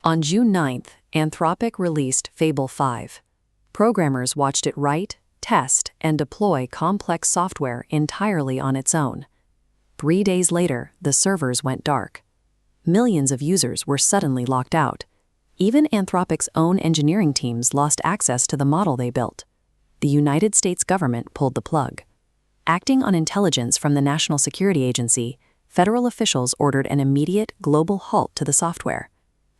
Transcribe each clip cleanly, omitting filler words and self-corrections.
On June 9th, Anthropic released Fable 5. Programmers watched it write, test, and deploy complex software entirely on its own. 3 days later, the servers went dark. Millions of users were suddenly locked out. Even Anthropic's own engineering teams lost access to the model they built. The United States government pulled the plug. Acting on intelligence from the National Security Agency, federal officials ordered an immediate global halt to the software.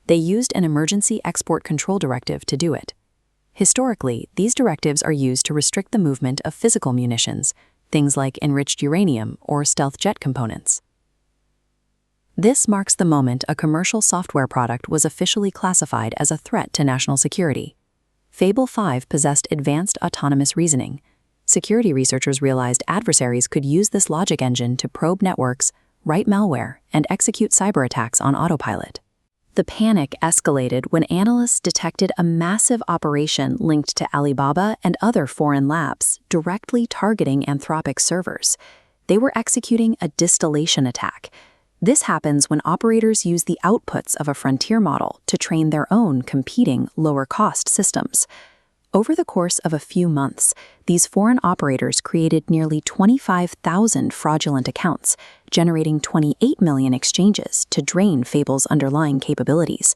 They used an emergency export control directive to do it. Historically, these directives are used to restrict the movement of physical munitions, things like enriched uranium or stealth jet components. This marks the moment a commercial software product was officially classified as a threat to national security. Fable 5 possessed advanced autonomous reasoning. Security researchers realized adversaries could use this logic engine to probe networks, write malware, and execute cyber attacks on autopilot. The panic escalated when analysts detected a massive operation linked to Alibaba and other foreign labs, directly targeting Anthropic servers. They were executing a distillation attack. This happens when operators use the outputs of a frontier model to train their own competing, lower-cost systems. Over the course of a few months, these foreign operators created nearly 25,000 fraudulent accounts, generating 28 million exchanges to drain Fable's underlying capabilities.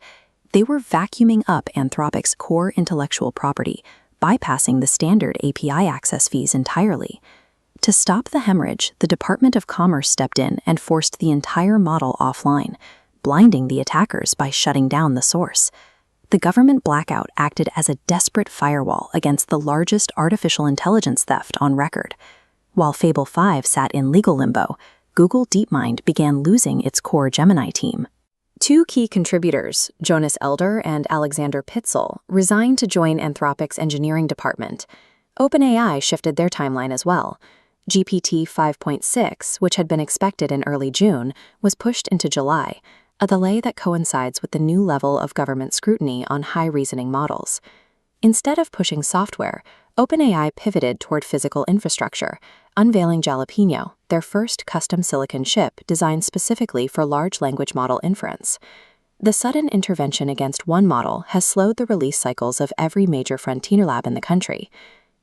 They were vacuuming up Anthropic's core intellectual property, bypassing the standard API access fees entirely. To stop the hemorrhage, the Department of Commerce stepped in and forced the entire model offline, blinding the attackers by shutting down the source. The government blackout acted as a desperate firewall against the largest artificial intelligence theft on record. While Fable 5 sat in legal limbo, Google DeepMind began losing its core Gemini team. Two key contributors, Jonas Elder and Alexander Pitzel, resigned to join Anthropic's engineering department. OpenAI shifted their timeline as well. GPT-5.6, which had been expected in early June, was pushed into July, a delay that coincides with the new level of government scrutiny on high-reasoning models. Instead of pushing software, OpenAI pivoted toward physical infrastructure, unveiling Jalapeno, their first custom silicon chip designed specifically for large language model inference. The sudden intervention against one model has slowed the release cycles of every major frontier lab in the country.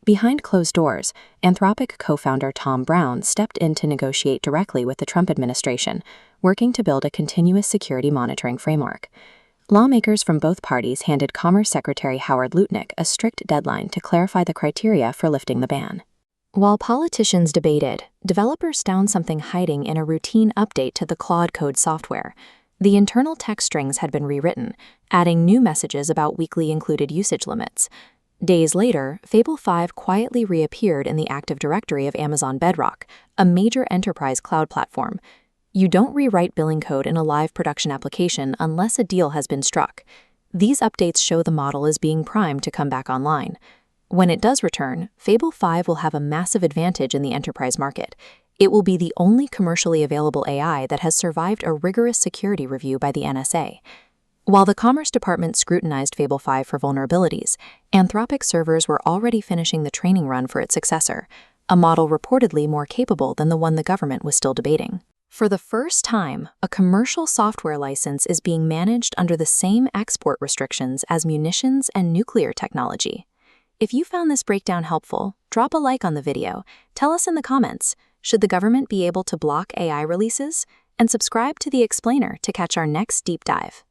Behind closed doors, Anthropic co-founder Tom Brown stepped in to negotiate directly with the Trump administration, working to build a continuous security monitoring framework. Lawmakers from both parties handed Commerce Secretary Howard Lutnick a strict deadline to clarify the criteria for lifting the ban. While politicians debated, developers found something hiding in a routine update to the Claude Code software. The internal text strings had been rewritten, adding new messages about weekly included usage limits. Days later, Fable 5 quietly reappeared in the Active Directory of Amazon Bedrock, a major enterprise cloud platform. You don't rewrite billing code in a live production application unless a deal has been struck. These updates show the model is being primed to come back online. When it does return, Fable 5 will have a massive advantage in the enterprise market. It will be the only commercially available AI that has survived a rigorous security review by the NSA. While the Commerce Department scrutinized Fable 5 for vulnerabilities, Anthropic servers were already finishing the training run for its successor, a model reportedly more capable than the one the government was still debating. For the first time, a commercial software license is being managed under the same export restrictions as munitions and nuclear technology. If you found this breakdown helpful, drop a like on the video, tell us in the comments, should the government be able to block AI releases? And subscribe to The Explainer to catch our next deep dive.